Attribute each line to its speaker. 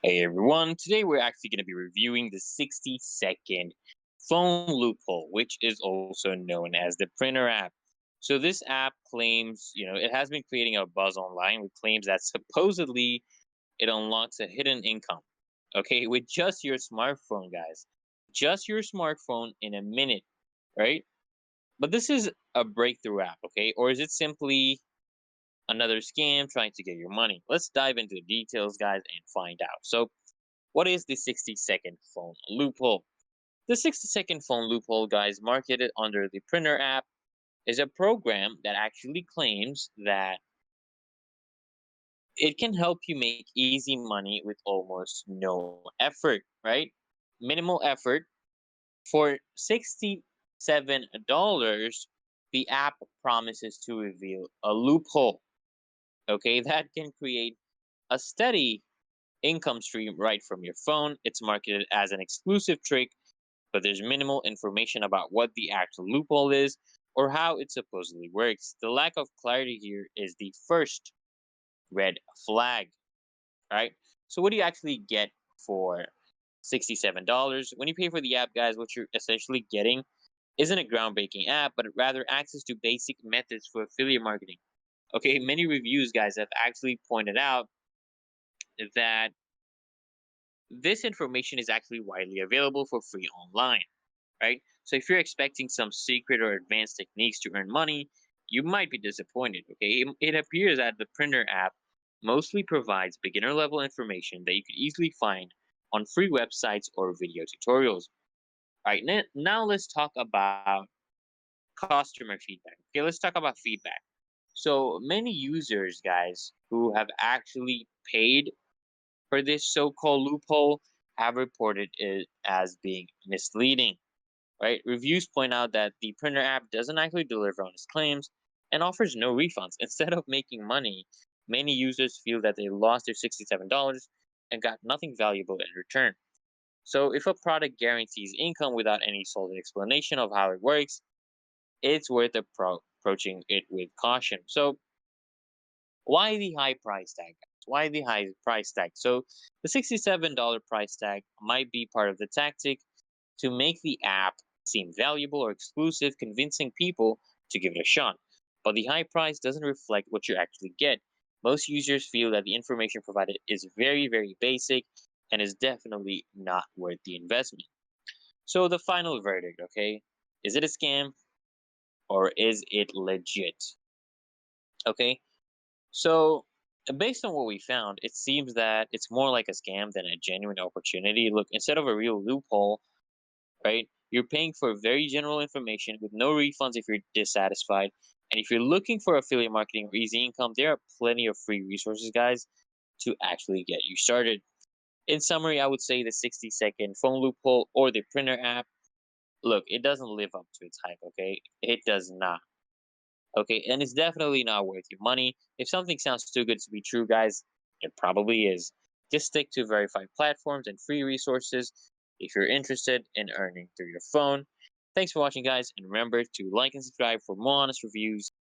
Speaker 1: Hey everyone, today we're actually going to be reviewing the 60-second phone loophole, which is also known as the Printr app. So this app claims, it has been creating a buzz online with claims that supposedly it unlocks a hidden income. Okay, with just your smartphone, guys. Just your smartphone in a minute, right? But this is a breakthrough app, okay? Or is it simply another scam trying to get your money? Let's dive into the details, guys, and find out. So, what is the 60-second phone loophole? The 60-second phone loophole, guys, marketed under the Printr app, is a program that actually claims that it can help you make easy money with almost no effort, right? Minimal effort. For $67, the app promises to reveal a loophole, okay, that can create a steady income stream right from your phone. It's marketed as an exclusive trick, but there's minimal information about what the actual loophole is or how it supposedly works. The lack of clarity here is the first red flag, right? So, what do you actually get for $67? When you pay for the app, guys, what you're essentially getting isn't a groundbreaking app, but rather access to basic methods for affiliate marketing. Okay, many reviews, guys, have actually pointed out that this information is actually widely available for free online, right? So if you're expecting some secret or advanced techniques to earn money, you might be disappointed. Okay, it appears that the Printer app mostly provides beginner level information that you could easily find on free websites or video tutorials. All right, now let's talk about customer feedback. Okay, let's talk about feedback. So many users, guys, who have actually paid for this so-called loophole have reported it as being misleading, right? Reviews point out that the Printer app doesn't actually deliver on its claims and offers no refunds. Instead of making money, many users feel that they lost their $67 and got nothing valuable in return. So, if a product guarantees income without any solid explanation of how it works, it's worth approaching it with caution. So, why the high price tag? Why the high price tag? So, the $67 price tag might be part of the tactic to make the app seem valuable or exclusive, convincing people to give it a shot. But the high price doesn't reflect what you actually get. Most users feel that the information provided is very, very basic and is definitely not worth the investment. So, the final verdict, okay? Is it a scam or is it legit? Okay, so based on what we found, it seems that it's more like a scam than a genuine opportunity. Look, instead of a real loophole, right? You're paying for very general information with no refunds if you're dissatisfied. And if you're looking for affiliate marketing or easy income, there are plenty of free resources, guys, to actually get you started. In summary, I would say the 60-second phone loophole or the Printer app. Look, it doesn't live up to its hype, okay? It does not. Okay, and it's definitely not worth your money. If something sounds too good to be true, guys, it probably is. Just stick to verified platforms and free resources if you're interested in earning through your phone. Thanks for watching, guys, and remember to like and subscribe for more honest reviews.